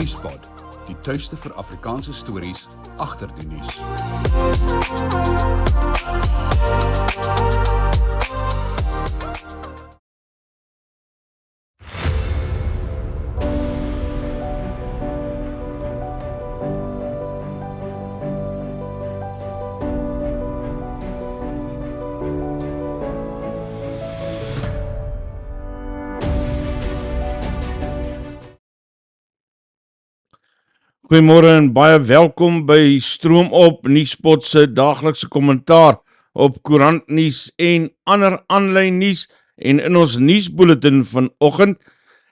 Nuuspod, die tuiste vir Afrikaanse stories agter die nuus. Goeiemôre en baie welkom by Stroom op Nuuspod se daaglikse kommentaar op koerantnuus en ander aanlyn nuus en in ons nuusbulletin vanoggend.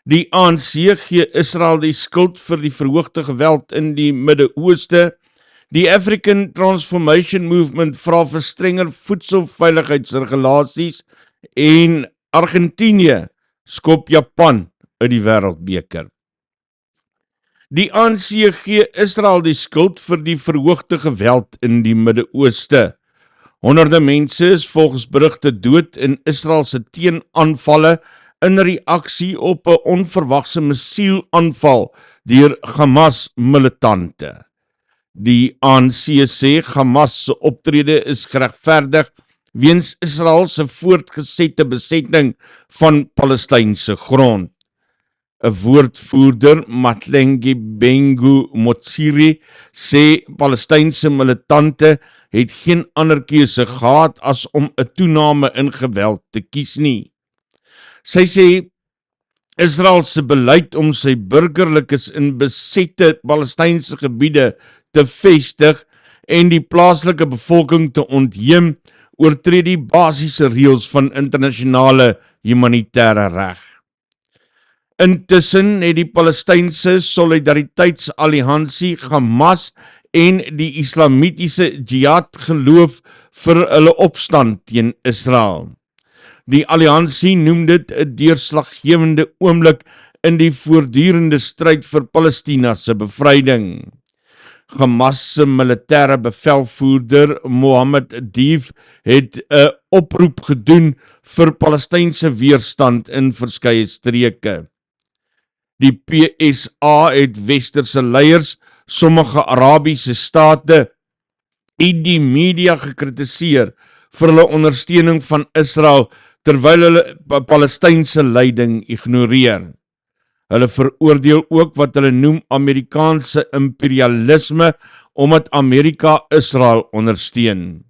Die ANC gee Israel die skuld vir die verhoogde geweld in die Midde-Ooste. Die African Transformation Movement vra vir strenger voedselveiligheidsregulasies en Argentinië skop Japan uit die wêreldbeker. Die ANC gee Israel die skuld vir die verhoogde geweld in die Midde-Ooste. Honderde mense is volgens berigte dood in Israel se teenaanvalle in reaksie op 'n onverwagse missielaanval deur Hamas-militante. Die ANC sê Hamas se optrede is geregverdig weens Israel se voortgesette besetting van Palestynse grond. 'n woordvoerder, Maklik sê Palestynse militante het geen ander keuse gehad as om 'n toename in geweld te kies nie. Sy sê Israel se beleid om sy burgerlikes in besette Palestynse gebiede te vestig en die plaaslike bevolking te ontheem, oortree die basiese reëls van internasionale humanitêre reg. Intussen het die Palestynse Solidariteitsalliansie Hamas en die Islamitiese Jihad geloof vir hulle opstand teen Israel. Die alliansie noem dit 'n deurslaggewende oomblik in die voortdurende stryd vir Palestina se bevryding. Hamas se militêre bevelvoerder Mohammed het 'n oproep gedoen vir Palestynse weerstand in verskeie streke. Die PSA het westerse leiers, sommige Arabiese state en die media gekritiseer vir hulle ondersteuning van Israel terwyl hulle Palestynse leiding ignoreer. Hulle veroordeel ook wat hulle noem Amerikaanse imperialisme omdat Amerika Israel ondersteun.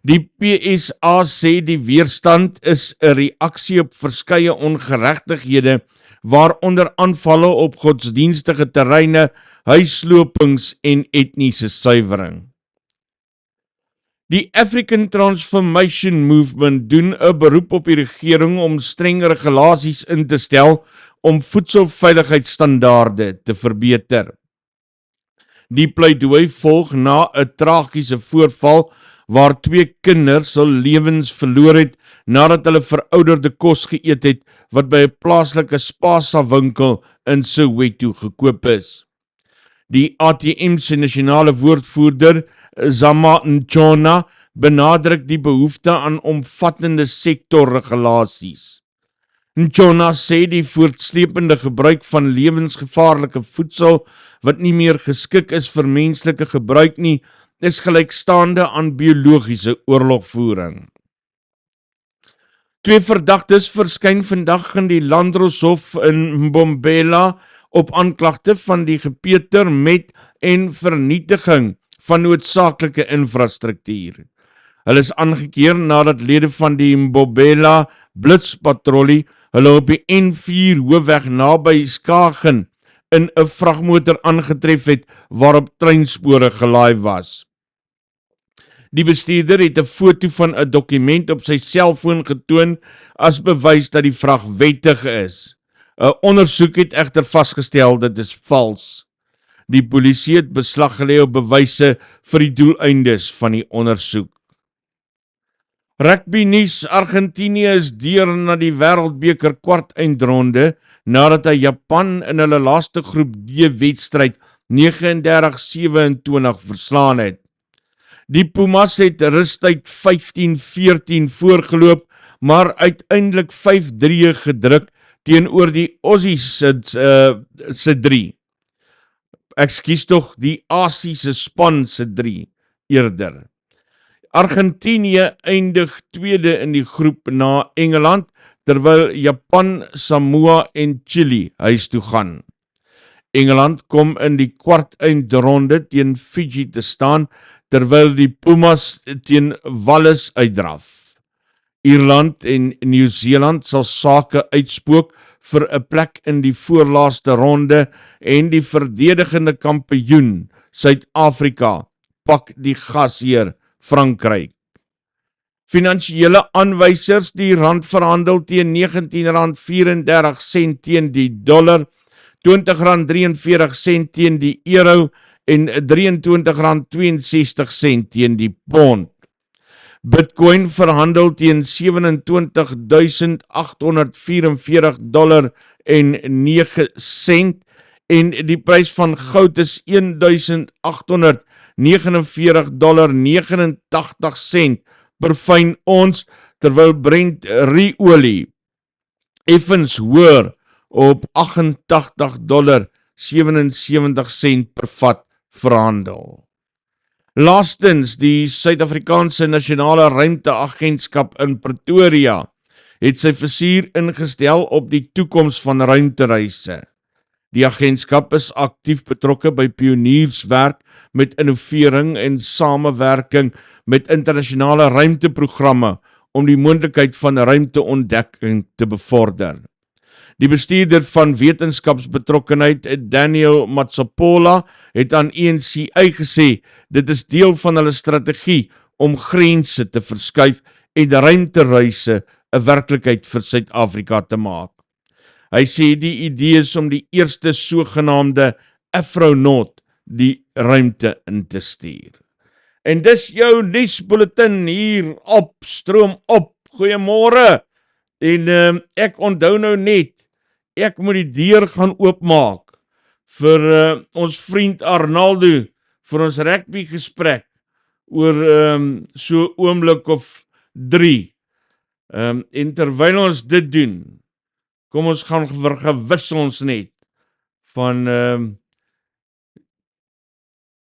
Die PSA sê die weerstand is 'n reaksie op verskeie ongeregtighede waaronder aanvalle op godsdienstige terreine, huislopings en etniese suiwering. Die African Transformation Movement doen 'n beroep op die regering om streng regulasies in te stel om voedselveiligheidsstandaarde te verbeter. Die pleidooi volg na 'n tragiese voorval waar 2 kinders hul lewens verloor het nadat hulle verouderde kos geëet het wat by 'n plaaslike Spasa winkel in Soweto gekoop is. Die ATM se nasionale woordvoerder Zama Nchona benadruk die behoefte aan omvattende sektorregulasies. Nchona sê die voortsleepende gebruik van lewensgevaarlike voedsel wat nie meer geskik is vir menslike gebruik nie, is gelykstaande aan biologiese oorlogvoering. 2 verdagtes verskyn vandag in die Landdroshof in Mbombela op aanklagte van die gepeter met en vernietiging van noodsaaklike infrastruktuur. Hulle is aangekeer nadat lede van die Mbombela blitspatrollie hulle op die N4 hoofweg naby Skagen in 'n vragmotor aangetref het waarop treinspore gelaai was. Die bestuurder het 'n foto van 'n dokument op sy selfoon getoon as bewys dat die vrag wettig is. 'n Ondersoek het egter vasgestel dit is vals. Die polisie het beslag gelê op bewyse vir die doeleindes van die ondersoek. Rugby nuus: Argentinië is deur na die wêreldbeker kwartfinale nadat hy Japan in hulle laaste groep D wedstryd 39-27 verslaan het. Die Pumas het rustyd 15-14 voorgeloop, maar uiteindelik 5-3 gedruk teenoor die Aussies se 3. ek skies tog die Asiese span se 3 eerder. Argentinië eindig tweede in die groep na Engeland, terwyl Japan, Samoa en Chili huis toe gaan. Engeland kom in die kwartfinale teen Fiji te staan, terwyl die Pumas teen Wallis uitdraf. Ierland en Nieu-Seeland sal sake uitspook vir 'n plek in die voorlaaste ronde en die verdedigende kampioen Suid-Afrika pak die gasheer Frankryk. Finansiële aanwysers, die rand verhandel teen R19.34 teen die dollar, R20.43 teen die euro en R23.62 teen die pond. Bitcoin verhandel teen $27.844.09 en die prys van goud is $1.849.89 per fyn ons, terwyl Brent olie effens hoër op $88.77 per vat verhandel. Laastens, die Suid-Afrikaanse Nasionale Ruimteagentskap in Pretoria het sy vizier ingestel op die toekoms van ruimtereise. Die agentskap is aktief betrokke by pionierswerk met innovering en samewerking met internasionale ruimteprogramme om die moontlikheid van ruimteontdekking te bevorder. Die bestuurder van wetenskapsbetrokkenheid, Daniel Matsapola, het aan ENCA gesê, dit is deel van hulle strategie om grense te verskuif en ruimtereise 'n werklikheid vir Suid-Afrika te maak. Hy sê die idee is om die eerste sogenaamde astronaut die ruimte in te stuur. En dis jou nuusbulletin hier op Stroom op. Goeiemôre. En ek onthou nou net, ek moet die deur gaan oopmaak vir ons vriend Arnaldo vir ons rugby gesprek oor so oomblik of 3. En terwyl ons dit doen, kom ons gaan vergewissel ons net van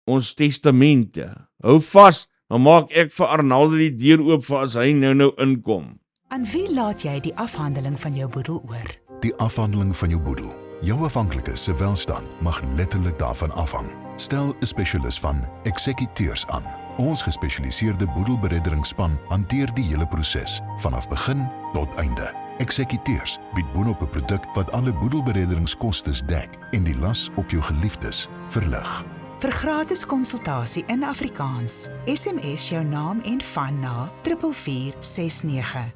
ons testamente. Hou vas, dan maak ek vir Arnaldo die deur oop vir as hy nou inkom. Aan wie laat jy die afhandeling van jou boedel oor? Die afhandeling van jou boedel. Jou afhanklikes se welstand mag letterlik daarvan afhang. Stel 'n spesialis van Eksekuteurs aan. Ons gespesialiseerde boedelberedderingsspan hanteer die hele proses, vanaf begin tot einde. Eksekuteurs bied boonop 'n produk wat alle boedelberedderingskostes dek en die las op jou geliefdes verlig. Vir gratis konsultasie in Afrikaans, SMS jou naam en van na 4469.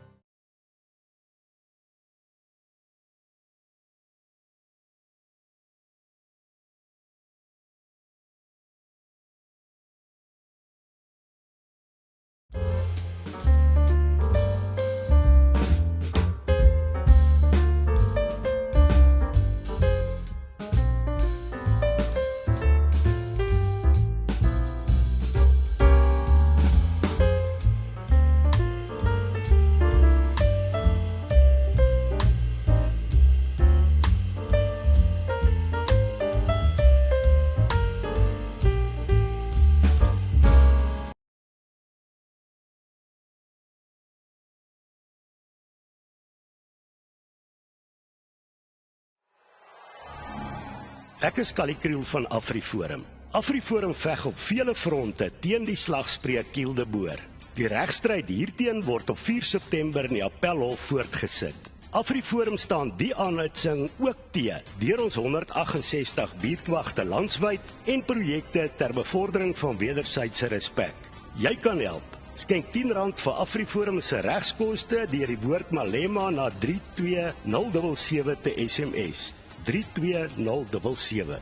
Ek is Kalikriel van AfriForum. AfriForum veg op vele fronte teen die slagspreuk Kiel de Boer. Die regstryd hierteen word op 4 September in die Appelhof voortgesit. AfriForum staan die aanhitsing ook deur ons 168 buurtwagte landwyd en projekte ter bevordering van wederwysige respek. Jy kan help. Skenk R10 vir AfriForum se regskoste deur die woord Malema na 32077 te SMS. 32077.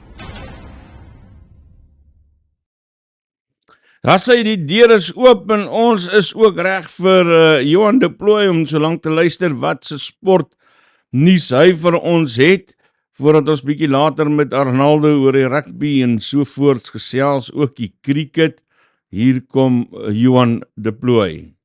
Daar sê die deur is oop en ons is ook reg vir Johan de Plooy om so lank te luister wat se sport nuus hy vir ons het, voordat ons bietjie later met Arnaldo oor die rugby en so voorts gesels, ook die cricket. Hier kom Johan de Plooy.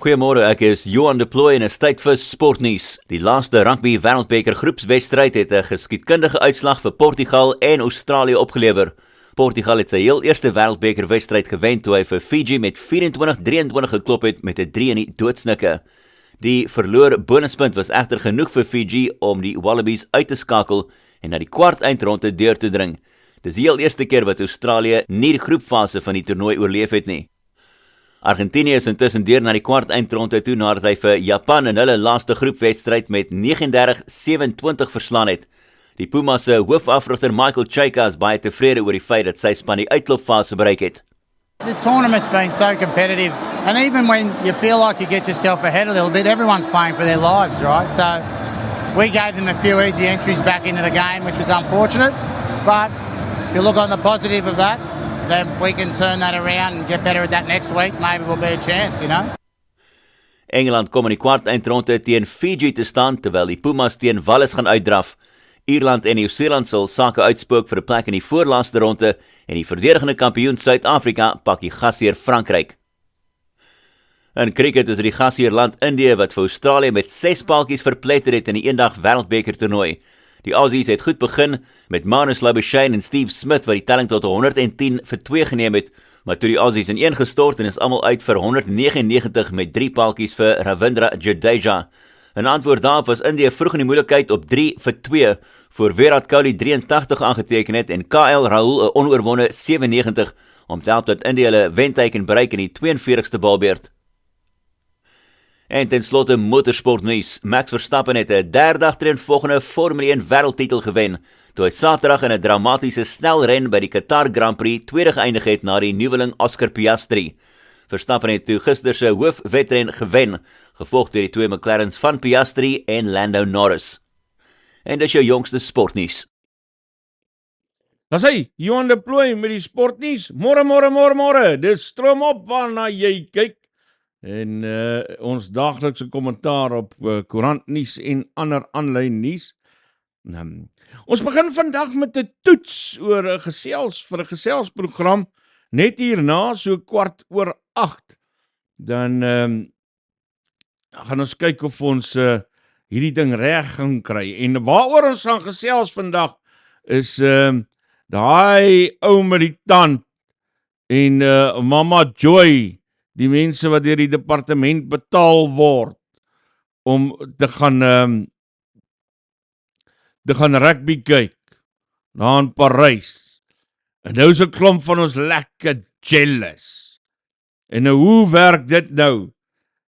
Goeiemôre, ek is Johan de Plooy en is tyd vir sportnuus. Die laaste rugby wêreldbeker groepswedstryd het 'n geskiedkundige uitslag vir Portugal en Australië opgelewer. Portugal het sy heel eerste wêreldbeker wedstryd gewen toe hy vir Fiji met 24-23 geklop het met 'n 3 in die doodsnikke. Die verloor bonuspunt was egter genoeg vir Fiji om die Wallabies uit te skakel en na die kwart eindronde deur te dring. Dis die heel eerste keer wat Australië nie die groepfase van die toernooi oorleef het nie. Argentinië is intussen deur na die kwart eindronde toe nadat hy vir Japan in hulle laaste groepwedstryd met 39-27 verslaan het. Die Pumas se hoofafrigter Michael Cheika is baie tevrede oor die feit dat sy span die uitklopfase bereik het. The tournament's been so competitive, and even when you feel like you get yourself ahead a little bit, everyone's playing for their lives, right? So we gave them a few easy entries back into the game, which was unfortunate, but if you look on the positive of that, then we can turn that around and get better at that next week. Maybe we'll be a chance, you know. Engeland kom in die kwart eindronde teen Fiji te staan, terwyl die Pumas teen Wallis gaan uitdraf. Ierland en Nieu-Seeland sal sake uitspook vir 'n plek in die voorlaaste ronde en die verdedigende kampioen Suid-Afrika pak die gasheer Frankryk. In cricket is die gasheerland Indië wat vir Australië met 6 paaltjies verpletter het in die eendag wêreldbeker toernooi. Die Aussies het goed begin met Marnus Labuschagne en Steve Smith wat die telling tot 110 vir 2 geneem het, maar toe die Aussies in 1 gestort en is almal uit vir 199 met 3 paaltjies vir Ravindra Jadeja. In antwoord daarop was Indië vroeg in die moeilikheid op 3 vir 2 voor Virat Kohli 83 aangeteken het en KL Rahul 'n onoorwonde 97 om te help dat Indië hulle wenteiken bereik in die 42ste balbeurt. En ten slotte motorsportnuus. Max Verstappen het 'n derde agtereenvolgende Formule 1 wêreldtitel gewen, toe hy Saterdag in 'n dramatiese snelren by die Qatar Grand Prix tweede geëindig het na die nuweling Oscar Piastri. Verstappen het toe gister se hoofwedren gewen, gevolg deur die twee McLarens van Piastri en Lando Norris. En dis jou jongste sportnuus. Dis hy, Johan de Plooy met die sportnuus. Môre. Dis stroom op waarna jy kyk. En ons daaglikse kommentaar op koerantnuus en ander aanlyn nuus. Ons begin vandag met 'n toets oor 'n geselsprogram net hierna so 7:15. Dan gaan ons kyk of ons hierdie ding reg gaan kry. En waaroor ons gaan gesels vandag is daai ou met die tand en Mama Joy, die mense wat deur die departement betaal word om te gaan rugby kyk daar in Parys. En nou is 'n klomp van ons lekker jealous. En nou hoe werk dit nou?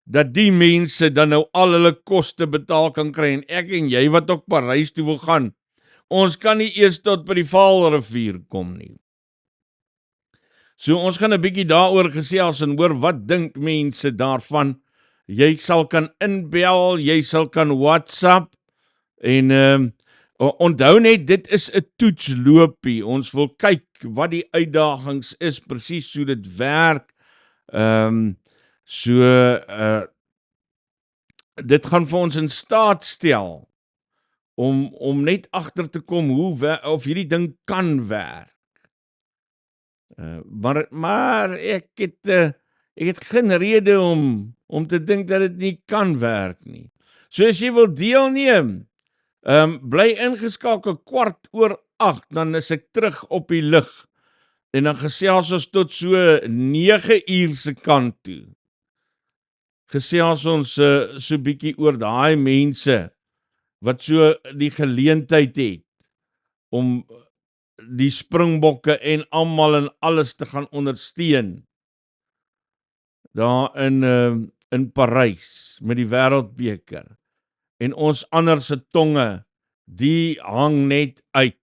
Dat die mense dan nou al hulle koste betaal kan kry en ek en jy wat ook Parys toe wil gaan, ons kan nie eers tot by die Vaalrivier kom nie. So ons gaan 'n bietjie daaroor gesels en hoor wat dink mense daarvan. Jy sal kan inbel, jy sal kan WhatsApp en onthou net dit is 'n toetsloopie. Ons wil kyk wat die uitdagings is, presies hoe dit werk. Dit gaan vir ons in staat stel om net agter te kom of hierdie ding kan werk. Maar ek het geen rede om te dink dat dit nie kan werk nie. So as jy wil deelneem, bly ingeskakel 7:15, dan is ek terug op die lug. En dan gesels ons tot so 9 uur se kant toe. Gesels ons so bietjie oor daai mense wat so die geleentheid het om die Springbokke en almal en alles te gaan ondersteun daar in Parys met die wêreldbeker. En ons ander se tonge, die hang net uit.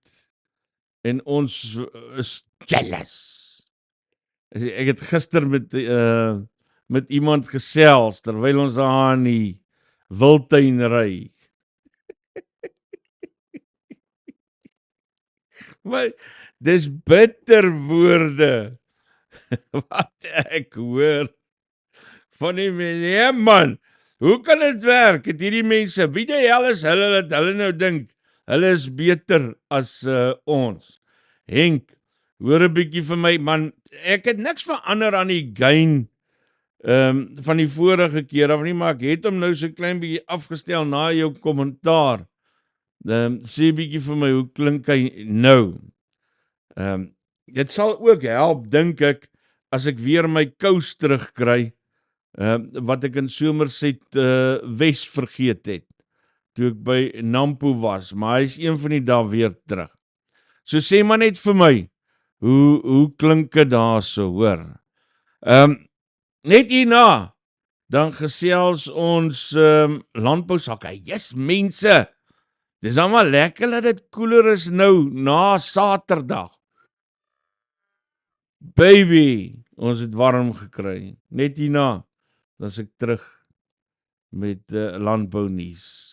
En ons is jealous. Ek het gister met iemand gesels terwyl ons daar in die wildtuin ry. Maar dis bitter woorde wat ek hoor van die meneer man. Hoe kan dit werk? Het hierdie mense, wie die hel is hulle dat hulle nou dink, hulle is beter as ons. Henk, hoor 'n bietjie vir my man, ek het niks verander aan die Geen van die vorige keer af nie, maar ek het hom nou so klein bietjie afgestel na jou kommentaar. Sê bietjie vir my, hoe klink hy nou? Dit sal ook help, dink ek, as ek weer my kous terugkry, wat ek in Somerset Wes vergeet het, toe ek by Nampo was, maar hy is een van die dae weer terug. So sê maar net vir my, hoe klink dit daar so, hoor? Net hierna, dan gesels ons landbousakke. Yes, mense, dis allemaal lekker dat dit koeler is nou, na Saterdag. Baby, ons het warm gekry. Net hierna, dan is ek terug met landbounuus.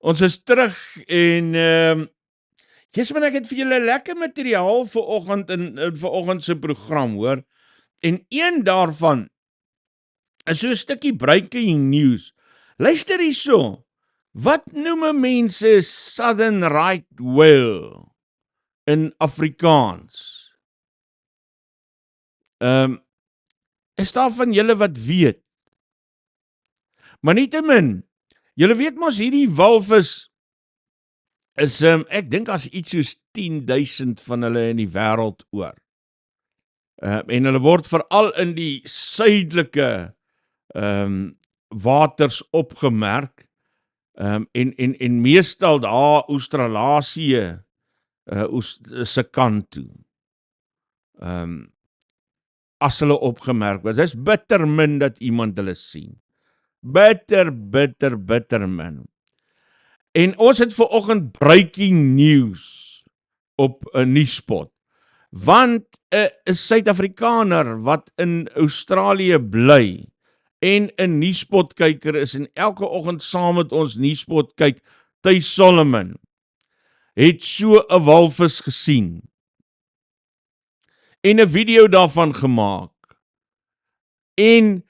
Ons is terug en man, ek het vir julle lekker materiaal vanoggend in vanoggend se program, hoor. En een daarvan is so 'n stukkie breaking news. Luister hierso. Wat noem mense Southern Right Whale in Afrikaans? Is daar van julle wat weet? Maar nietemin, julle weet mos hierdie walvis is, ek dink as iets soos 10.000 van hulle in die wêreld oor. En hulle word veral in die suidelike waters opgemerk, en meestal daar Australië se kant toe. As hulle opgemerk word. Dit is bitter min dat iemand hulle sien. Bitter min. En ons het vanoggend breaking news op 'n Nuuspod. Want 'n Suid-Afrikaner wat in Australië bly en 'n Nuuspod kyker is en elke oggend saam met ons Nuuspod kyk, Thuis Solomon, het so 'n walvis gesien en 'n video daarvan gemaak en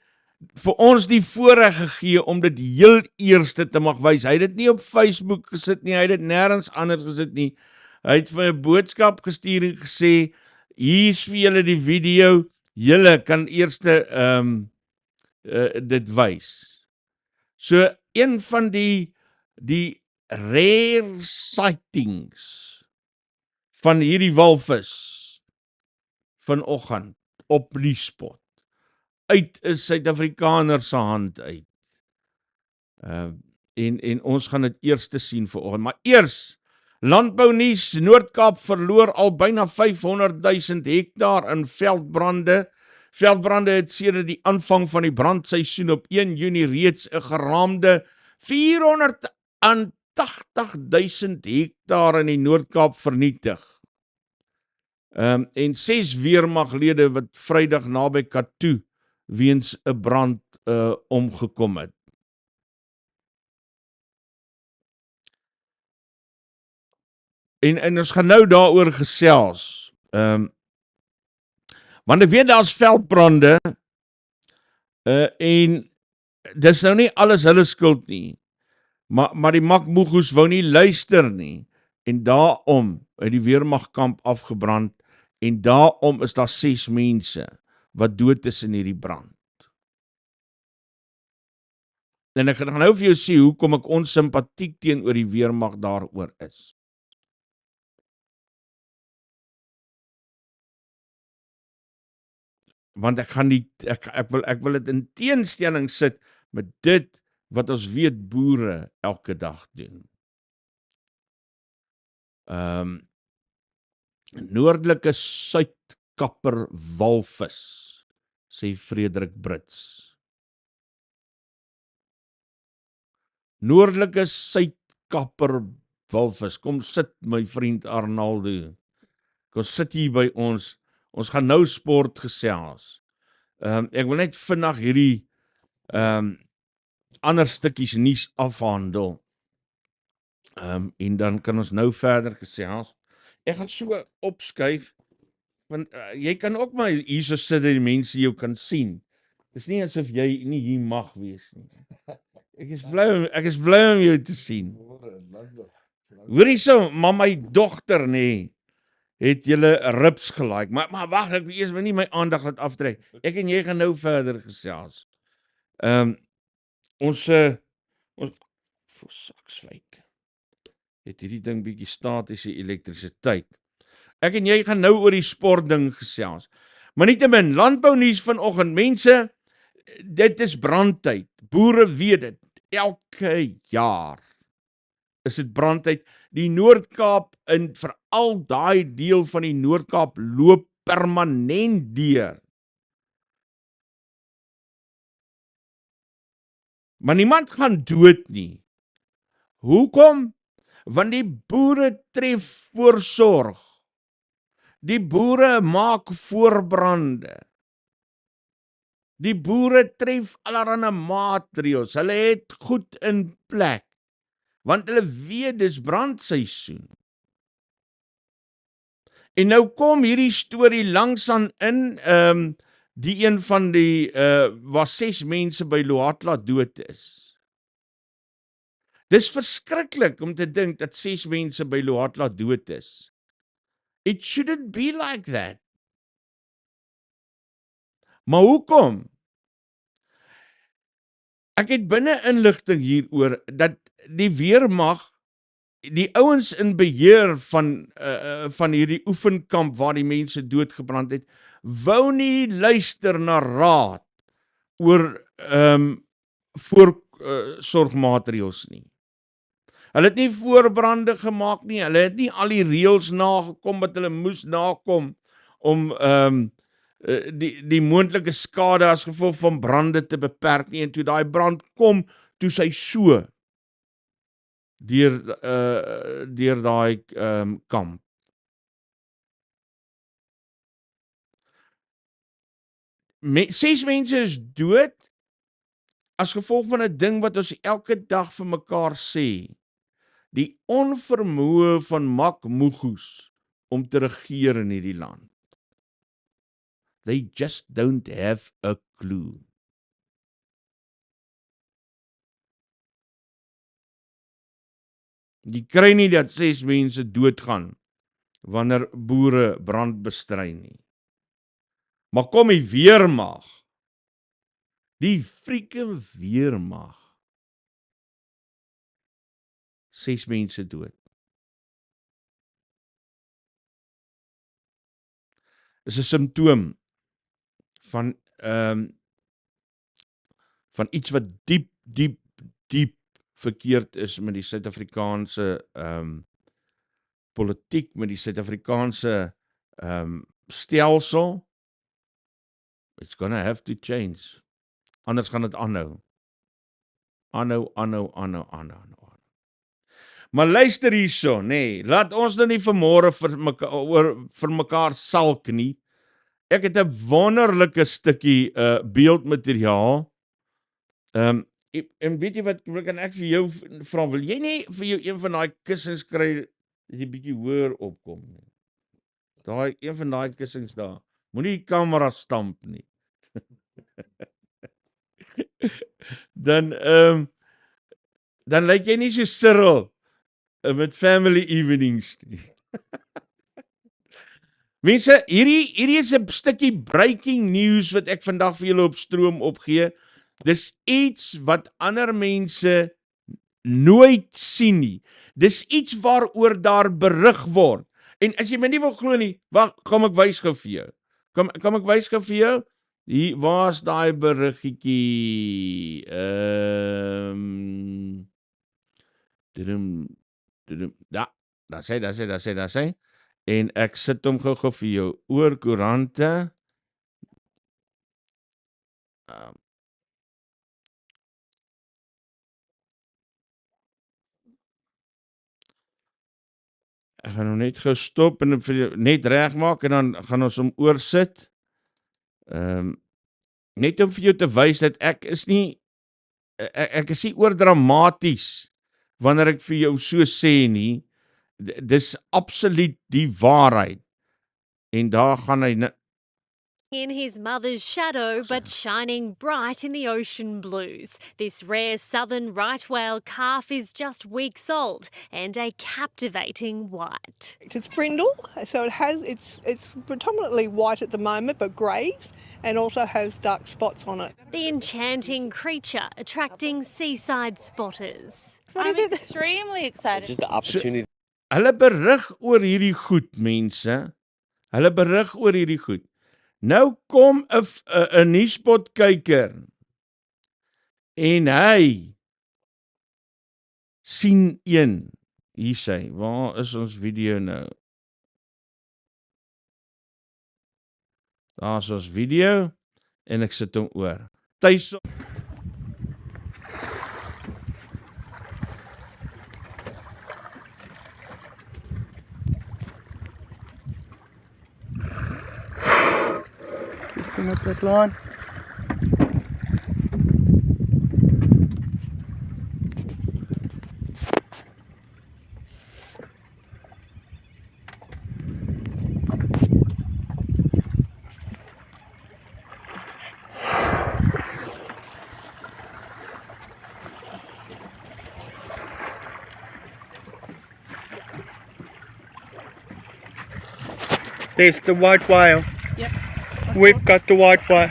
vir ons die voorreg gegee om dit heel eerste te mag wys. Hy het dit nie op Facebook gesit nie, hy het dit nêrens anders gesit nie. Hy het vir 'n boodskap gestuur en gesê, hier is vir julle die video, julle kan eerste dit wys. So, een van die rare sightings van hierdie walvis vanoggend op Nuuspod uit 'n Suid-Afrikaner se hand uit. En ons gaan dit eers te sien vanoggend. Maar eers, landbounuus, Noord-Kaap verloor al byna 500.000 hektaar in veldbrande. Veldbrande het sedert die aanvang van die brandseisoen op 1 Junie reeds 'n geraamde 480.000 hektaar in die Noord-Kaap vernietig. En 6 weermaglede wat Vrydag naby Katoo weens 'n brand omgekom het. En ons gaan nou daaroor gesels. Want ek weet daar's veldbrande en dis nou nie alles hulle skuld nie. Maar die Mak Moegoes wou nie luister nie. En daarom het die weermagkamp afgebrand en daarom is daar 6 mense wat dood is in hierdie brand. En ek gaan nou vir jou sê hoekom ek onsympatiek teenoor die weermag daaroor is. Want ek wil dit in teenstelling sit met dit wat ons weet boere elke dag doen. Noordelike suidkapper walvis, sê Frederik Brits. Noordelike suidkapper walvis, kom sit my vriend Arnaldo, kom sit hier by ons. Ons gaan nou sport gesels. Ek wil net vinnig hierdie ander stukkies nuus afhandel. En dan kan ons nou verder gesels. Ek gaan so opskuif, want jy kan ook maar hier so sit dat die mense jou kan sien. Dis nie asof jy nie hier mag wees nie. Ek is bly om jou te sien. Hoorie so, maar my dogter het julle rips gelike. Maar wag, ek wil eers nie my aandag laat aftrek. Ek en jy gaan nou verder gesels. Ons vir sakswyk. Het hierdie ding bietjie statiese elektrisiteit. Ek en jy gaan nou oor die sportding gesels. Maar nietemin, landbounuus vanoggend, mense, dit is brandtyd. Boere weet dit. Elke jaar is dit brandtyd. Die Noord-Kaap en veral daai deel van die Noord-Kaap loop permanent deur. Maar niemand gaan dood nie. Hoekom? Want die boere tref voorsorg. Die boere maak voorbrande. Die boere tref allerlei maatreëls. Hulle het goed in plek. Want hulle weet dis brandseisoen. En nou kom hierdie storie langsaan in, die een van die, waar 6 mense by Lohatla dood is. Dis verskriklik om te dink dat 6 mense by Lohatla dood is. It shouldn't be like that. Maar hoekom? Ek het binne inligting hieroor dat die weermag, die ouens in beheer van hierdie oefenkamp waar die mense doodgebrand het, wou nie luister na raad oor voorsorgmaatreëls nie. Hulle het nie voorbrande gemaak nie, hulle het nie al die reëls nagekom wat hulle moes nakom om die moontlike skade as gevolg van brande te beperk nie, en toe daai brand kom, toe sy so deur daai kamp. Ses mense is dood as gevolg van 'n ding wat ons elke dag vir mekaar sê. Die onvermoë van Mak Moegoes om te regeer in hierdie land. They just don't have a clue. Die kry nie dat 6 mense doodgaan wanneer boere brand bestry nie. Maar kom die weermag. Die freaking weermag. 6 mense dood. Is 'n simptoom van iets wat diep verkeerd is met die Suid-Afrikaanse politiek, met die Suid-Afrikaanse stelsel. It's gonna have to change. Anders gaan dit aanhou. Aanhou. Maar luister hierso, laat ons nou nie vanmôre vir mekaar salk nie. Ek het 'n wonderlike stukkie beeldmateriaal. En weet jy wat, kan ek vir jou vra, wil jy nie vir jou een van daai kussings kry, dat jy bietjie hoër opkom nie? Een van daai kussings daar, moenie die kamera stamp nie. Dan lyk jy nie so Cyril met family evenings nie. Mense, hierdie is 'n stukkie breaking news wat ek vandag vir julle op stroom opgee. Dis iets wat ander mense nooit sien nie. Dis iets waaroor daar berig word. En as jy my nie wil glo nie, wag, kom ek wys gou vir jou. Kom ek wys gou vir jou. Hier, waar's daai beriggetjie? Daar sê. En ek sit hom gou vir jou oor koerante. Ek gaan hom net gou stop en net reg maak en dan gaan ons hom oorsit. Net om vir jou te wys dat ek is nie ek is nie oor dramaties wanneer ek vir jou so sê nie. Dis absoluut die waarheid. En daar gaan hy in his mother's shadow, but shining bright in the ocean blues. This rare southern right whale calf is just weeks old and a captivating white. It's brindle, so it's predominantly white at the moment, but greys, and also has dark spots on it. The enchanting creature attracting seaside spotters. I'm extremely excited. Just the opportunity. Hulle berig oor hierdie goed, mense. Hulle berig oor hierdie goed. Nou kom 'n Nuuspod kyker en hy sien een. Hier sê, waar is ons video nou? Daar is ons video en ek sit hom oor. Tuis up that line. There's the white whale. Yep. We've got the white whale.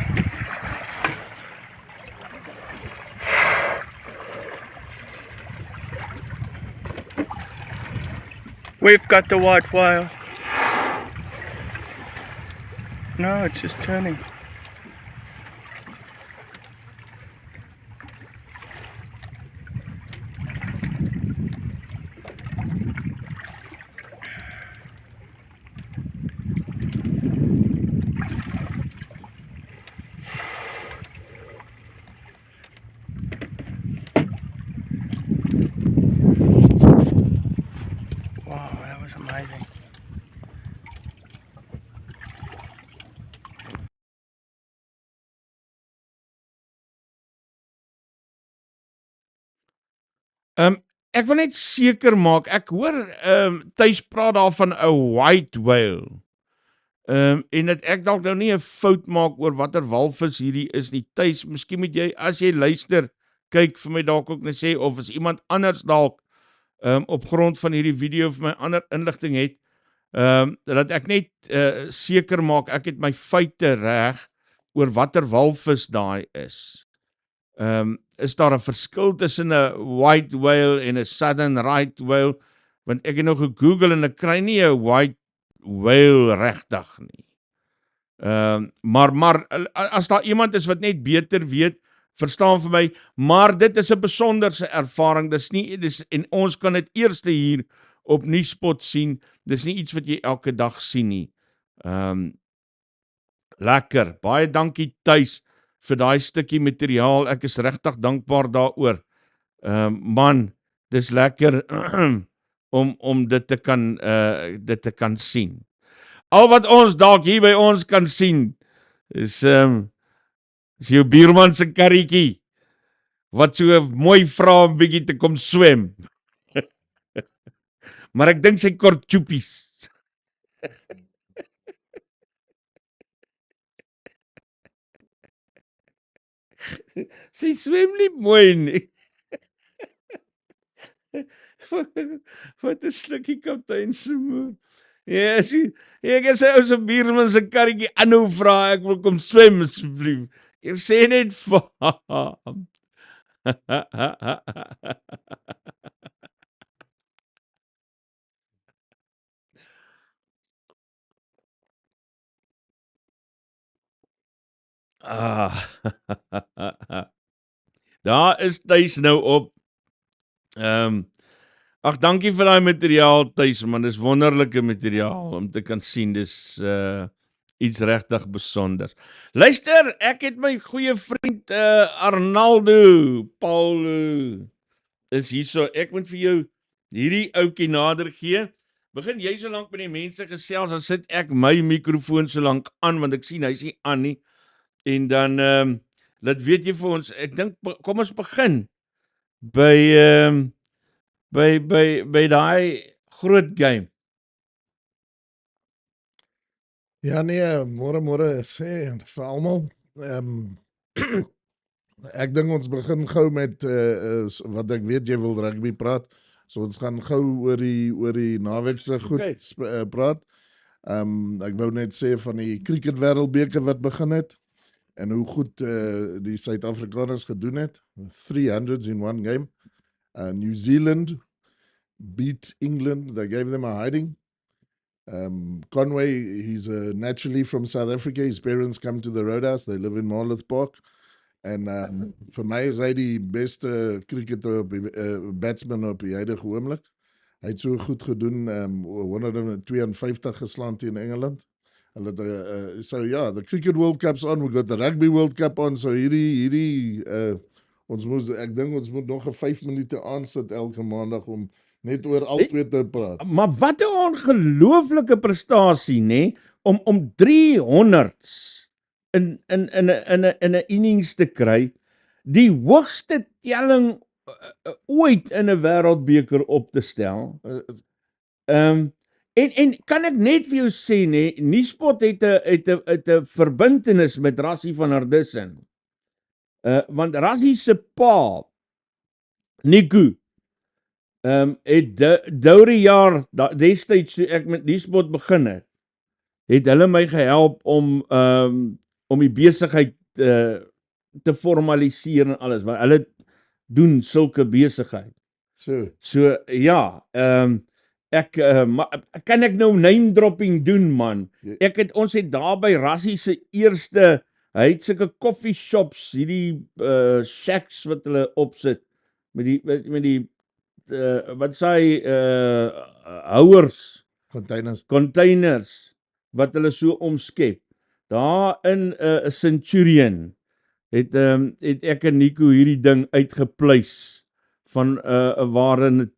We've got the white whale. No, it's just turning. Wow, that was amazing. Ek wil net seker maak, ek hoor Tuis praat daar van 'n white whale. En dat ek dalk nou nie 'n fout maak oor watter walvis hierdie is nie. Tuis, miskien moet jy, as jy luister, kyk vir my dalk ook net sê, of as iemand anders dalk op grond van hierdie video vir my ander inligting het, dat ek net seker maak, ek het my feite reg oor watter walvis daai is. Is daar 'n verskil tussen 'n white whale en 'n southern right whale? Want ek het nou gegoogel en ek kry nie 'n white whale regtig nie. Maar as daar iemand is wat net beter weet, verstaan vir my, maar dit is 'n besonderse ervaring. En ons kan dit eers hier op Nuuspod sien. Dis nie iets wat jy elke dag sien nie. Lekker. Baie dankie Tuis vir daai stukkie materiaal. Ek is regtig dankbaar daaroor. Man, dis lekker om dit te kan sien. Al wat ons dalk hier by ons kan sien is jou buurman se karretjie wat so mooi vra om bietjie te kom swem. Maar ek dink sy kort choepies. Sy swem nie mooi nie. Wat 'n slukkie kaptein se moer. Ja, ek sê ou se buurman se karretjie aanhou vra, ek wil kom swem asseblief. Ek sê net vir hom. Daar is Tuis nou op. Ag, dankie vir daai materiaal Tuis, man, dis wonderlike materiaal om te kan sien, dis iets regtig besonders. Luister, ek het my goeie vriend Arnaldo Paulo is hierso. Ek moet vir jou hierdie ouetjie nader gee. Begin jy so lank met die mense gesels, dan sit ek my mikrofoon so lank aan, want ek sien hy's nie aan nie. En dan Laat weet jy vir ons, ek dink kom ons begin by by daai groot game. Ja nee, môre sê vir almal. Ek dink ons begin gou met wat ek weet jy wil rugby praat. So ons gaan gou oor die naweek se goed praat. Ek wou net sê van die cricket wêreldbeker wat begin het en hoe goed die Suid-Afrikaners gedoen het. 300s in one game. New Zealand beat England. They gave them a hiding. Conway, he's naturally from South Africa. His parents come to the Roadhouse. They live in Marloth Park. En vir my is hy die beste cricketer batsman op die huidige oomblik. Hy het so goed gedoen, 152 geslaan teen Engeland. So yeah, the Cricket World Cup's on, we got the Rugby World Cup on, so hierdie ek dink ons moet nog 5 minute aansit elke maandag om net oor albei te praat. Maar wat 'n ongelooflike prestasie, nê, om 300s in 'n innings te kry, die hoogste telling ooit in 'n wêreldbeker op te stel. En kan ek net vir jou sê, nê, Nuuspod het 'n verbintenis met Rassie van Hardissen. Want Rassie se pa, Nico, het daardie jaar, destyds toe ek met Nuuspod begin het hulle my gehelp om die besigheid te formaliseer en alles, want hulle doen sulke besigheid. So ja, kan ek nou name dropping doen, man? Ons het daar by Rassie se eerste, hy het sulke coffee shops, hierdie shacks wat hulle opsit, met die wat sê hy, houers, containers, wat hulle so omskep. Daar in Centurion het ek en Nico hierdie ding uitgepleis van waarheen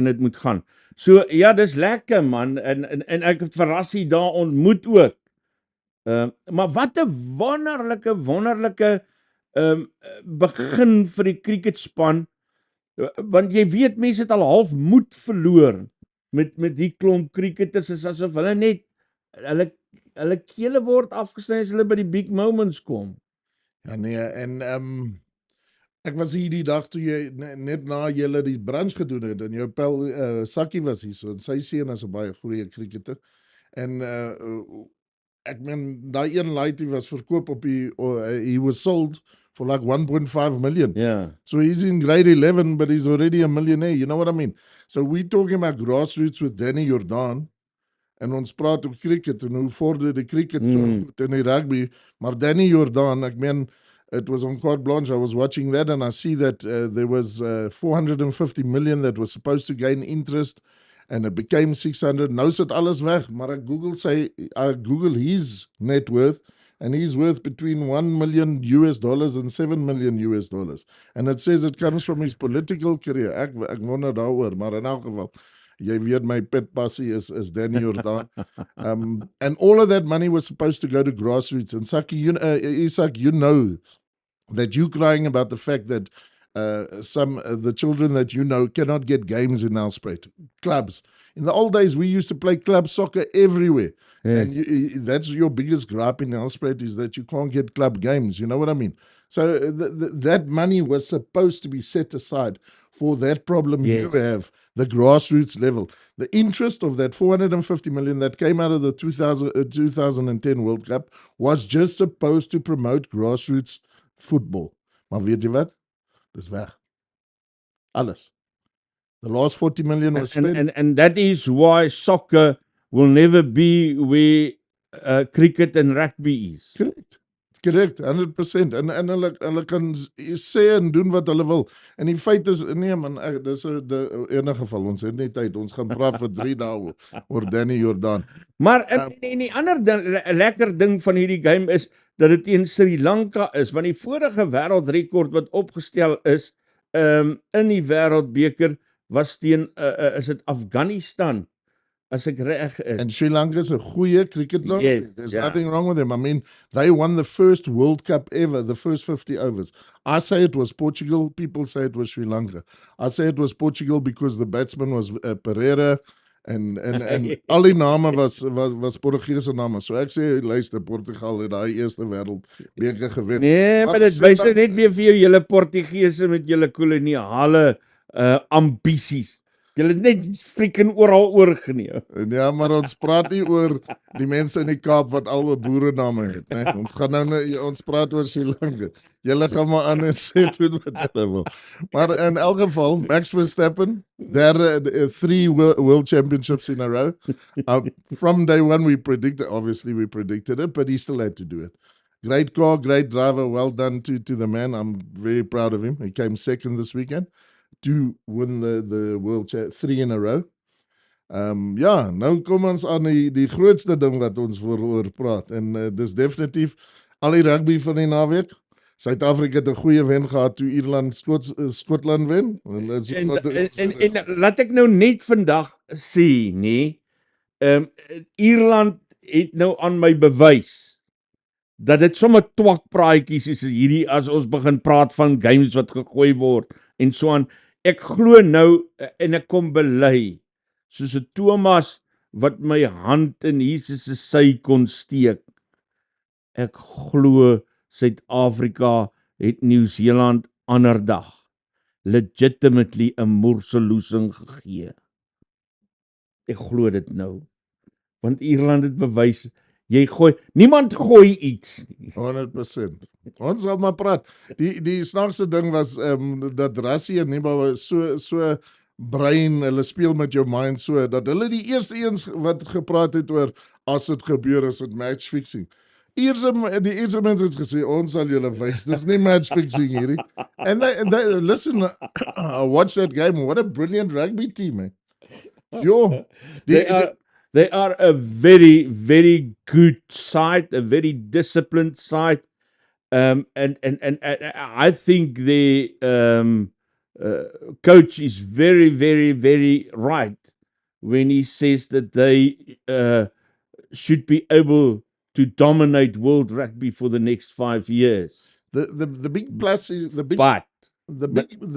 dit moet gaan. So ja, dis lekker, man, en ek het vir Rassie daar ontmoet ook. Maar wat 'n wonderlike begin vir die cricketspan, want jy weet, mense het al half moed verloor met die klomp cricketers, is asof hulle net hulle kele word afgesny as hulle by die big moments kom. Ja nee, en ek was hier die dag toe jy net na julle die brunch gedoen het en jou pel Sakkie was hier so, en sy seun is 'n baie goeie cricketer. En ek meen daai een laaitie was verkoop op he was sold for like 1.5 million. Yeah. So he's in grade 11, but he's already a millionaire, you know what I mean? So we're talking about grassroots with Danny Jordan, en ons praat op cricket, en hoe vorder die cricket en die rugby, maar Danny Jordan, ek meen, it was on carte blanche, I was watching that, and I see that there was 450 million that was supposed to gain interest, and it became 600, nou sit alles weg, maar ek Google his net worth, and he's worth between $1 million and $7 million. And it says it comes from his political career. Ek wonder daaroor, maar in elk geval, jy weet my pet passie is Danny Jordan. And all of that money was supposed to go to grassroots. And Saki, Isak, you know that you're crying about the fact that the children that you know cannot get games in our sport, clubs. In the old days, we used to play club soccer everywhere. Yeah. And that's your biggest gripe in our sport, is that you can't get club games. You know what I mean? So that money was supposed to be set aside for that problem you have, the grassroots level. The interest of that 450 million that came out of the 2010 World Cup was just supposed to promote grassroots football. Maar weet jy wat? Dis weg. Alles. The last 40 million was spent. And that is why soccer will never be where cricket and rugby is. Correct, 100%. En hulle kan sê en doen wat hulle wil. En die feit is, nee man, dis in 'n geval, ons het net tyd, ons gaan praat vir 3 dae oor Danny Jordan. Maar en die ander lekker ding van hierdie game is, dat dit teen Sri Lanka is, want die vorige wêreldrekord wat opgestel is, in die wêreldbeker, was teen, is dit Afghanistan, as ek reg is. And Sri Lanka is a goeie cricket nation. Yes, There's yeah. nothing wrong with them. I mean, they won the first World Cup ever, the first 50 overs. I say it was Portugal. People say it was Sri Lanka. I say it was Portugal because the batsman was Pereira en al die name was Portugese name. So ek sê, luister, Portugal het daai eerste wêreldbeker gewen. Nee, maar dit wys net weer vir jou julle Portugese met julle koloniale ambisies. Julle het net freaking oral oorgeneem. Ja, maar ons praat nie oor die mense in die Kaap wat al 'n boerename het, né? Ons gaan ons praat oor Sri Lanka. Julle gaan maar aan en sê doen wat julle wil. Maar in elk geval, Max Verstappen, there 3 world championships in a row. From day one we predicted it, but he still had to do it. Great car, great driver, well done to the man. I'm very proud of him. He came second this weekend to win the world 3 in a row. Ja, nou kom ons aan die grootste ding wat ons oor praat en dis definitief al die rugby van die naweek. Suid-Afrika het 'n goeie wen gehad toe Ierland Skotland wen. En laat ek nou net vandag sê, nee, Ierland het nou aan my bewys dat dit sommer twakpraatjies is hierdie as ons begin praat van games wat gegooi word en so aan. Ek glo nou en ek kom bely soos 'n Thomas wat my hand in Jesus se sy kon steek. Ek glo Suid-Afrika het Nieu-Seeland ander dag legitimately 'n moerseloosing gegee. Ek glo dit nou. Want Ierland het bewys niemand gooi iets. 100%. Ons sal maar praat. Die snaakste ding was dat Rassie en Neba so brein, hulle speel met jou mind so, dat hulle die eerste eens wat gepraat het oor as dit gebeur is dit match fixing. Die eerste mense het gesê, ons sal julle wys, dis nie match fixing hierdie. And they listen, watch that game, what a brilliant rugby team, man. Yo, They are a very, very good side, a very disciplined side, and I think the coach is very, very, very right when he says that they should be able to dominate world rugby for the next 5 years. The big plus is the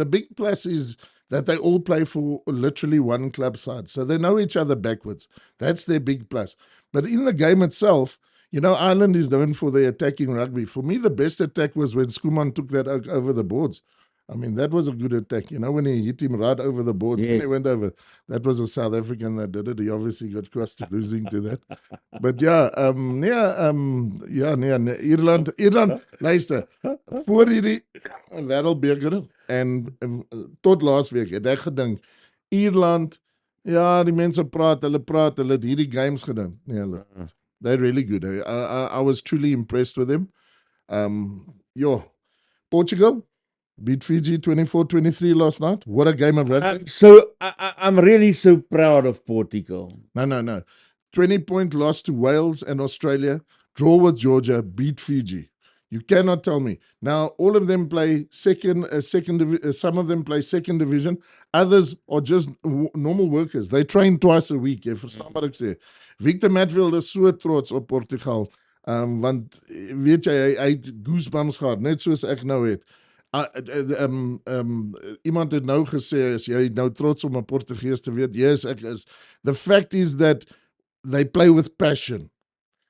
big plus is that they all play for literally one club side. So they know each other backwards. That's their big plus. But in the game itself, you know, Ireland is known for their attacking rugby. For me, the best attack was when Skuman took that over the boards. I mean, that was a good attack. You know, when he hit him right over the boards, when he went over, that was a South African that did it. He obviously got close to losing to that. But yeah, Ierland, luister, voor hierdie wêreldbeker en tot laasweek het ek gedink, Ierland, ja, die mense praat, hulle het hierdie games gedink. Nee, hulle, they're really good. I was truly impressed with them. Portugal beat Fiji 24-23 last night. What a game of rugby. So I'm really so proud of Portugal. No. 20-point loss to Wales and Australia. Draw with Georgia. Beat Fiji. You cannot tell me. Now, all of them play some of them play second division. Others are just normal workers. They train twice a week. Jy verstaan wat ek sê. Victor Matfield is so trots op Portugal. Want, weet jy, hy het goosebumps gehad, net soos ek nou het. Iemand het nou gesê, as jy nou trots om 'n Portugees te weet, yes, ek is. The fact is that they play with passion.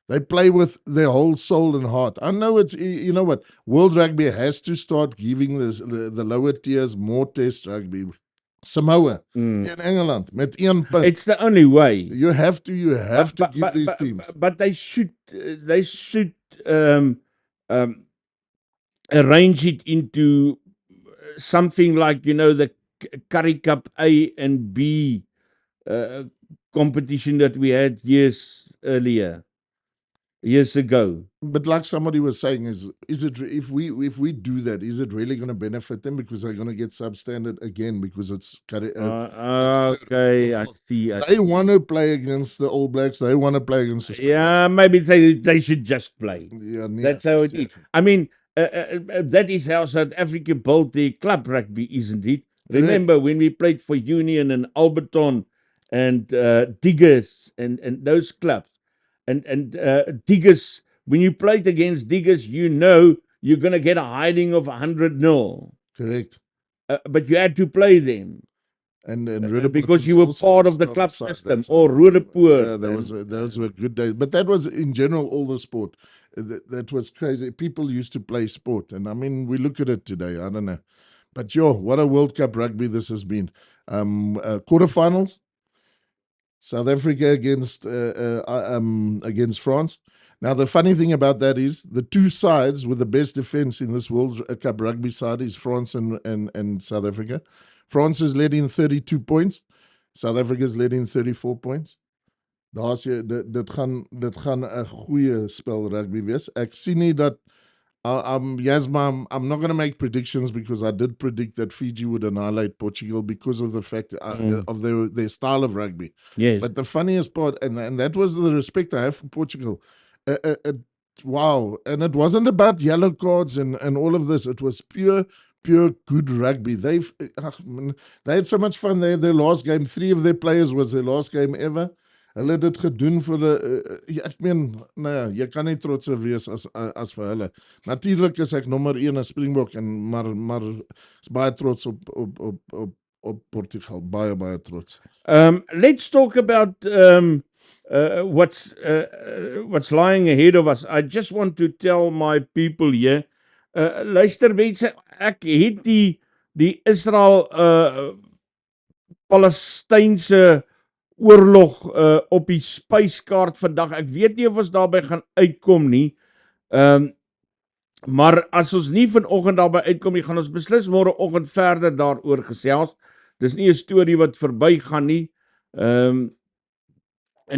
They play with their whole soul and heart. I know it's, you know what, World Rugby has to start giving the lower tiers more test rugby. Samoa in Engeland met 1 punt. It's the only way. You have to give these teams. But they should arrange it into something like, you know, the Currie Cup A and B competition that we had years ago. But like somebody was saying, is it if we do that, is it really going to benefit them because they're going to get substandard again because it's okay, I see. They want to play against the All Blacks. They want to play against the Spanish. Yeah, maybe they should just play. Yeah, that's how it is. I mean, that is how South Africa built their club rugby, isn't it? Remember when we played for Union and Alberton and Diggers and those clubs. And Diggers, when you played against Diggers, you know you're going to get a hiding of 100-0. Correct. But you had to play them. And because you were part of the club system, or Rodepoort. Yeah, those were good days. But that was in general all the sport. That was crazy. People used to play sport, and I mean, we look at it today. I don't know, but what a World Cup rugby this has been. Quarterfinals, South Africa against France. Now, the funny thing about that is the two sides with the best defense in this World Cup rugby side is France and South Africa. France is led in 32 points. South Africa is led in 34 points. Dit gaan 'n goeie spel rugby wees. Ek sien nie dat Yasma, I'm not going to make predictions because I did predict that Fiji would annihilate Portugal because of the fact of their style of rugby. Yes. But the funniest part, and that was the respect I have for Portugal. Wow. And it wasn't about yellow cards and all of this. It was pure good rugby. They had so much fun. Their last game, 3 of their players was their last game ever. Hulle het dit gedoen vir ek meen, nou ja, jy kan nie trotser wees as vir hulle. Natuurlik is ek nommer 1 as Springbok maar is baie trots op Portugal, baie trots. Let's talk about what's lying ahead of us. I just want to tell my people here, luister mense, ek het die Israel Palestynse oorlog op die spyskaart vandag. Ek weet nie of ons daarby gaan uitkom nie. Maar as ons nie vanoggend daarby uitkom nie, gaan ons beslis môreoggend verder daaroor gesels. Dis nie 'n storie wat verbygaan nie. En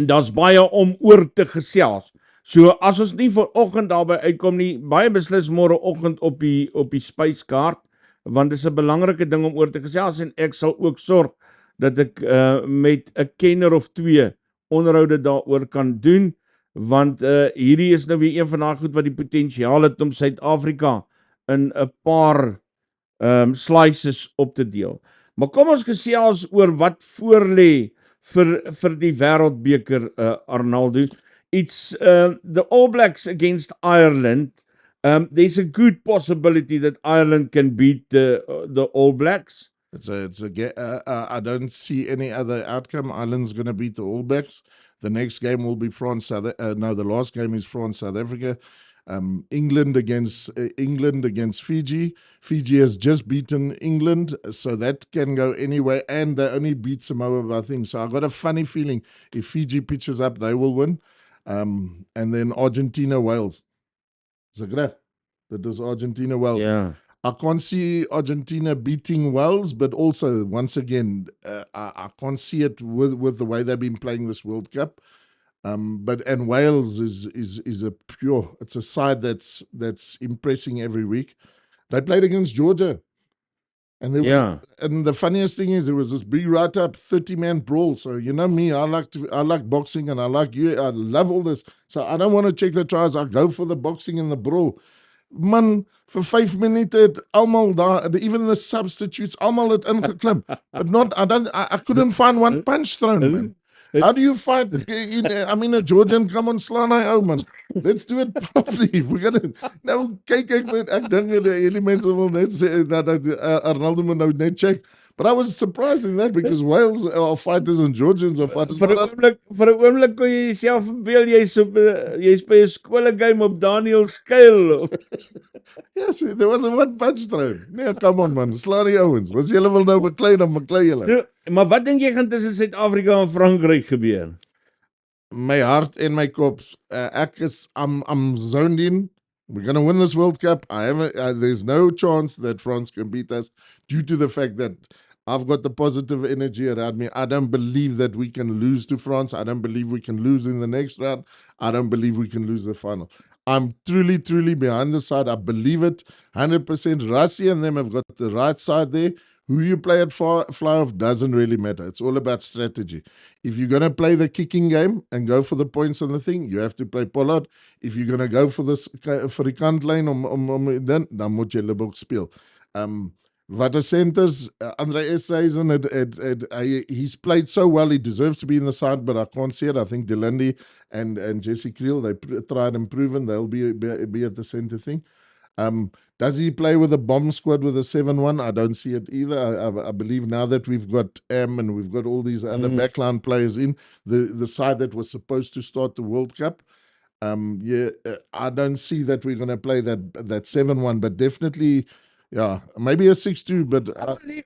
daar's baie om oor te gesels. So as ons nie vanoggend daarby uitkom nie, baie beslis môreoggend op die spyskaart, want dis 'n belangrike ding om oor te gesels en ek sal ook sorg dat ek met 'n kenner of 2 onderhoude daaroor kan doen, want hierdie is nou weer een van daai goed wat die potensiaal het om Suid-Afrika in 'n paar slices op te deel. Maar kom ons gesels oor wat voorlê vir die Wêreldbeker, Arnaldo. It's the All Blacks against Ireland. There's a good possibility that Ireland can beat the All Blacks. I don't see any other outcome. Ireland's going to beat the All Blacks. The next game will be the last game is France, South Africa. England against Fiji. Fiji has just beaten England, so that can go anyway, and they only beat Samoa by things. So I got a funny feeling if Fiji pitches up, they will win. And then Argentina, Wales. That is Argentina, Wales. Yeah. I can't see Argentina beating Wales, but also, once again, I can't see it with the way they've been playing this World Cup. And Wales is it's a side that's impressing every week. They played against Georgia. And the funniest thing is there was this big write-up 30-man brawl. So you know me, I like boxing and I love all this. So I don't want to check the tries. I go for the boxing and the brawl. Man, vir 5 minute het almal daar, even the substitutes, almal het ingeklim. But I couldn't find one punch thrown, man. How do you fight? A Georgian, come on, slaan hy ou, man. Let's do it properly. We're gonna nou kyk ek dink die mense wil net sê dat Arnaldo moet nou net check. But I was surprised in that because Wales are fighters and Georgians are fighters. Vir 'n oomblik kon jy jouself verbeel jy's by 'n skoolgame op Daniel Skuil. Yes, there wasn't one punch thrown. Nee, come on man, slaan die ouens. Was julle wil nou beklei dan beklei julle. Maar wat dink jy gaan tussen Suid-Afrika en Frankryk gebeur? My hart en my kop. I'm zoned in. We're going to win this World Cup. There's no chance that France can beat us due to the fact that I've got the positive energy around me. I don't believe that we can lose to France. I don't believe we can lose in the next round. I don't believe we can lose the final. I'm truly behind the side. I believe it 100%. Rassie and them have got the right side there. Who you play at fly off doesn't really matter. It's all about strategy. If you're going to play the kicking game and go for the points on the thing, you have to play Pollard. If you're going to go for die kantlyn dan moet jy Libbok speel. Wat 'n centers, Andre Esterhuizen, he's played so well, he deserves to be in the side, but I can't see it. I think Delandi and Jesse Creel, they tried and proven they'll be at the center thing. Does he play with a bomb squad with a 7-1? I don't see it either. I believe now that we've got and we've got all these other backline players in, the side that was supposed to start the World Cup, I don't see that we're going to play that 7-1, but definitely, yeah, maybe a 6-2, but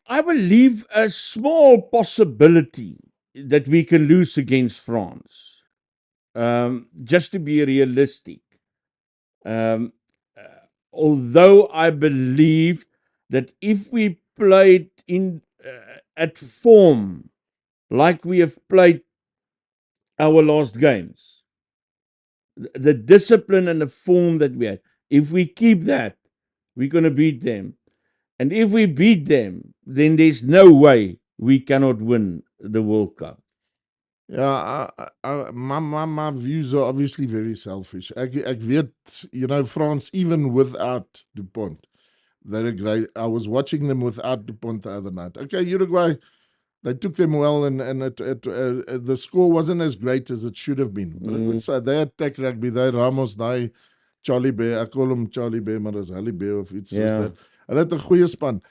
I believe a small possibility that we can lose against France. Just to be realistic. Although I believe that if we played in at form like we have played our last games, the discipline and the form that we had, if we keep that, we're going to beat them. And if we beat them, then there's no way we cannot win the World Cup. yeah, my views are obviously very selfish. Ek weet, France, even without Dupont, they're great. I was watching them without Dupont the other night. Okay, Uruguay, they took them well, and the score wasn't as great as it should have been. But so they attack rugby, they Ramos, they Charlie Bear, I call him Charlie Bear, maar as Hallie Bear of iets soos dat. Hulle het 'n goeie span.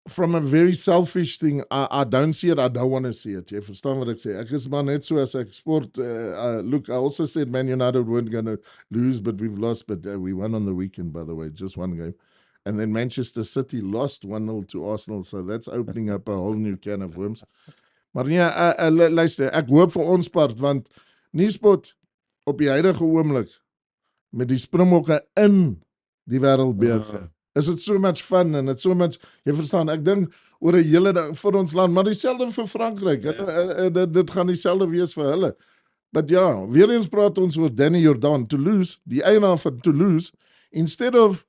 From a very selfish thing, I don't see it, I don't want to see it. Jy verstaan wat ek sê? Ek is maar net so as ek sport, look, I also said Man United weren't going to lose, but we've lost, but we won on the weekend, by the way, just one game. And then Manchester City lost 1-0 to Arsenal, so that's opening up a whole new can of worms. Maar nee, luister, ek hoop vir ons part, want Nuuspod op die huidige oomblik met die Springbokke in die wêreldbeker. Is it so much fun and it's so much, jy verstaan, ek dink oor 'n hele dag vir ons land, maar dieselfde vir Frankryk. Dit gaan dieselfde wees vir hulle. But ja, weer eens praat ons oor Danny Jordan, Toulouse, die eienaar van Toulouse, instead of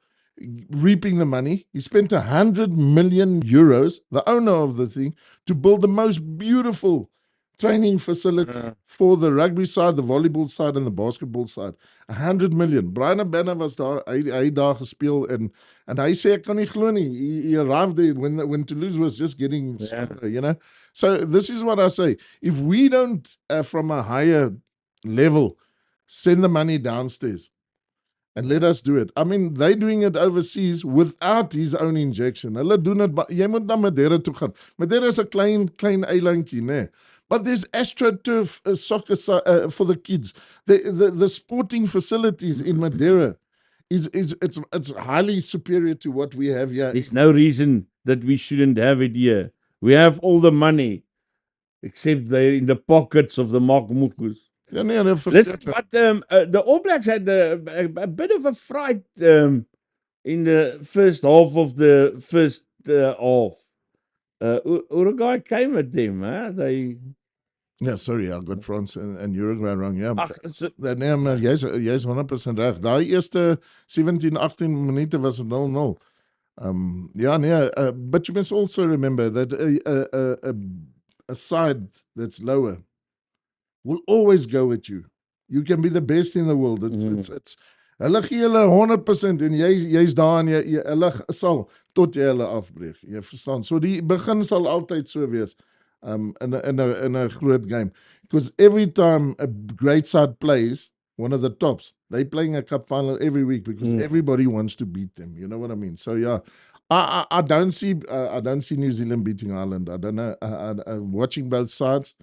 reaping the money, he spent 100 million euros, the owner of the thing, to build the most beautiful training facility for the rugby side, the volleyball side and the basketball side. 100 million. Brian Abena was daar, hy daar gespeel en hy sê ek kan nie glo nie. He arrived there when Toulouse was just getting started, So this is what I say. If we don't, from a higher level, send the money downstairs and let us do it. I mean, they're doing it overseas without his own injection. Hulle doen het, jy moet na Madeira toe gaan. Madeira is 'n klein eilandjie, né? But there's AstroTurf soccer for the kids. The sporting facilities in Madeira it's highly superior to what we have here. There's no reason that we shouldn't have it here. We have all the money, except they're in the pockets of the Mak Moegoes. Yeah, no, but the All Blacks had a bit of a fright in the first half of the first half. Uruguay came at them, they... Yeah, sorry, I got France and Uruguay wrong. Yeah, nee, maar jy's 100% reg. Daai eerste 17, 18 minute was 0-0. But you must also remember that a side that's lower will always go at you. You can be the best in the world. It's hulle gee hulle 100% en jy's daar en hulle sal tot jy hulle afbreek. Jy verstaan? So die begin sal altyd so wees in a groot game. Because every time a great side plays one of the tops, they're playing a cup final every week because everybody wants to beat them. You know what I mean? So yeah, I don't see New Zealand beating Ireland. I don't know. Watching both sides,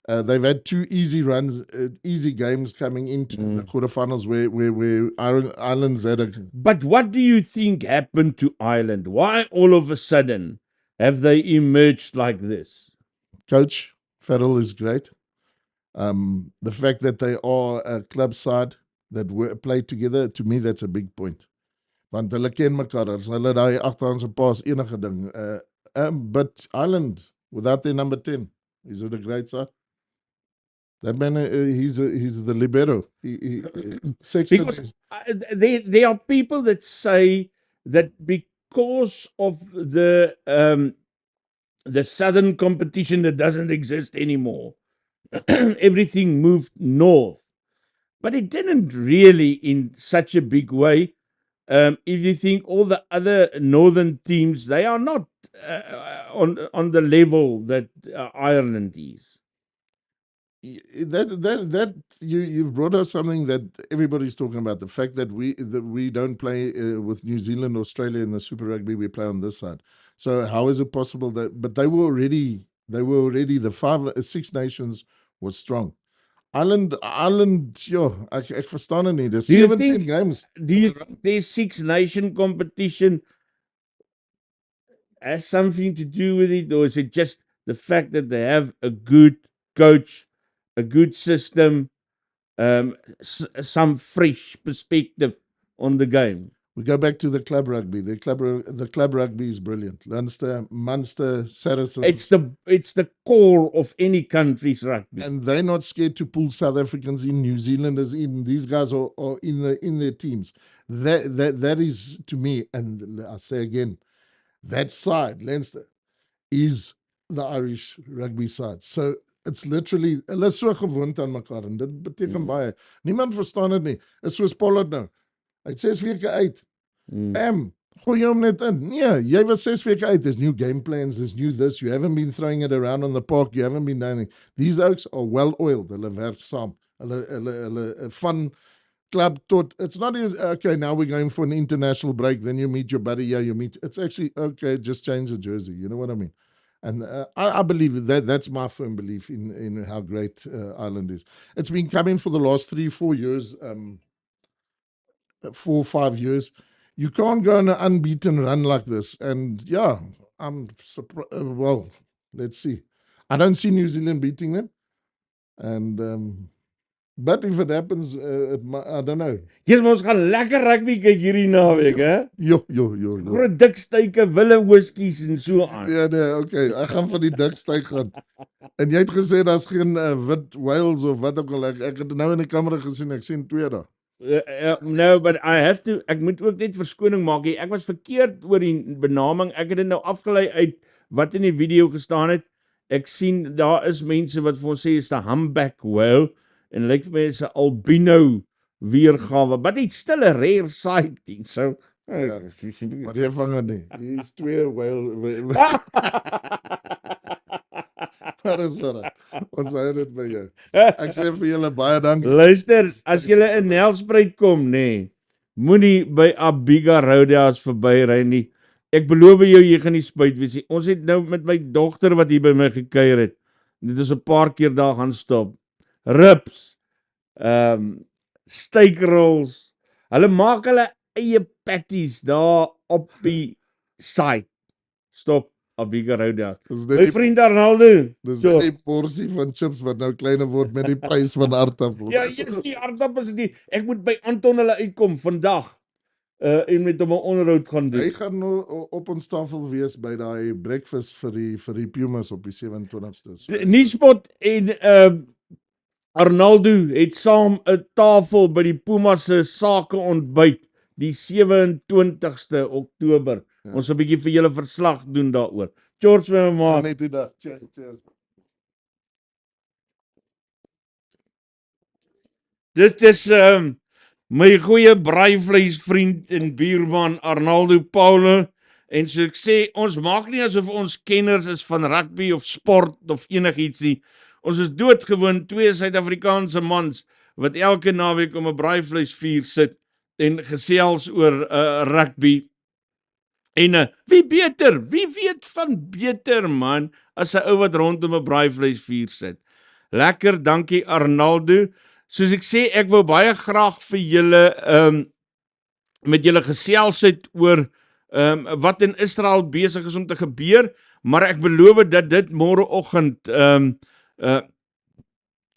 they've had two easy runs, easy games coming into the quarterfinals where Ireland's had a... But what do you think happened to Ireland? Why all of a sudden have they emerged like this? Coach Farrell is great. The fact that they are a club side that play together, to me, that's a big point. Want hulle ken mekaar, as hulle daai agterhandse paas enige ding. But Ireland, without their number 10, is it a great side? That man, he's the libero. Because there are people that say that because of the southern competition that doesn't exist anymore, everything moved north. But it didn't really in such a big way. if you think all the other northern teams, they are not on the level that Ireland is. That you've brought up something that everybody's talking about, the fact that we don't play with New Zealand, Australia in the Super Rugby, we play on this side. So how is it possible that? But they were already the Six Nations was strong. Ireland, ek verstaan het nie. There's 17 games. Do you think their Six Nation competition has something to do with it, or is it just the fact that they have a good coach, a good system, some fresh perspective on the game? We go back to the club rugby. The club rugby is brilliant. Leinster, Munster, Saracens. It's the core of any country's rugby. And they're not scared to pull South Africans in, New Zealanders in. These guys are in their teams. That is, to me, and I say again, that side, Leinster, is the Irish rugby side. So it's literally, hulle is so gewoond aan mekaar en dit beteken baie. Niemand verstaan dit nie. Is soos Pollard nou. Hy het 6 weke uit. Gooi hom net in. Nee, jy was 6 weke uit. There's new game plans, there's new this. You haven't been throwing it around on the park. You haven't been doing it. These oaks are well-oiled. Hulle werk saam. Hulle fun club tot, it's not as, okay, now we're going for an international break, then you meet your buddy, it's actually, okay, just change the jersey. You know what I mean? And I believe that's my firm belief in how great Ireland is. It's been coming for the last 3-4 years, 4 or 5 years. You can't go on an unbeaten run like this. And yeah, I'm surprised. Well, let's see. I don't see New Zealand beating them. And but if it happens, I don't know. Yes, ons gaan lekker rugby kyk hierdie naweek, hè? Jo. Groot dik steike, wille whiskies en so aan. Ja, nee, okay. Ek gaan van die dik steek gaan. En jy het gesê daar's geen wit Wales of wat ook al. Ek het nou in die kamera gesien, ek sien 2 daar. No, but ek moet ook net verskoning maak. Ek was verkeerd oor die benaming. Ek het dit nou afgelei uit wat in die video gestaan het. Ek sien daar is mense wat vir ons sê is 'n humpback whale. En lyk vir my is 'n albino weergawe, but it's still a rare sighting. So, maar jy vang het nie. Hier's 2 whale. Sorry. Ons sê dit by jou. Ek sê vir julle baie dankie. Luister, as julle in Nelspruit kom, nê, moenie by Abiga Roadhouse verbyry nie. Ek beloof jou, jy gaan nie spyt wees nie. Ons het nou met my dogter wat hier by my gekuier het. Dit is 'n paar keer daar gaan stop. Ribs, steakrolls, hulle maak hulle eie patties daar op die site. Stop, Abiga Roadhouse. My vriend Arnaldo. Dis die porsie van chips wat nou kleiner word met die prys van aardappels. Ja, yes, die aardappels nie. Ek moet by Anton hulle uitkom vandag. En met hom 'n onderhoud gaan doen. Hy gaan nou op ons tafel wees by daai breakfast vir die Pumas op die 27ste. Nuuspod en Arnaldo het saam 'n tafel by die Pumas se sake ontbyt die 27ste Oktober. Ja. Ons 'n bietjie vir julle verslag doen daaroor. George my maak. Net dit. Cheers. Dis my goeie braaivleisvriend en buurman Arnaldo Paule. En so ek sê, ons maak nie asof ons kenners is van rugby of sport of enigiets nie. Ons is doodgewoon 2 Suid-Afrikaanse mans wat elke naweek om 'n braaivleisvuur sit en gesels oor rugby. En wie weet van beter man as 'n ou wat rondom 'n braaivleisvuur sit. Lekker, dankie Arnaldo. Soos ek sê, ek wou baie graag vir julle met julle gesels het oor wat in Israel besig is om te gebeur, maar ek beloof dat dit môreoggend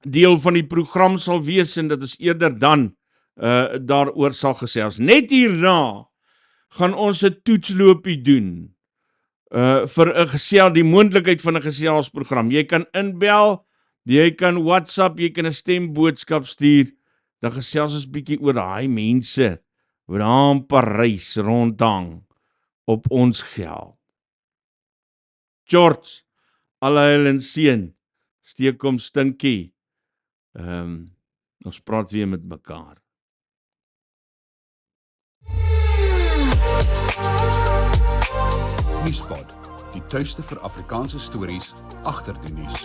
deel van die program sal wees en dat ons eerder dan daaroor sal gesels. Net hierna gaan ons 'n toetsloopie doen vir die moontlikheid van 'n geselsprogram. Jy kan inbel, jy kan WhatsApp, jy kan 'n stemboodskap stuur. Dan gesels ons bietjie oor daai mense wat daar in Parys rondhang op ons geld. George, Alleheil en seën. Steek hom stinkie. Ons praat weer met mekaar. Nuuspod, die tuiste vir Afrikaanse stories agter die nuus.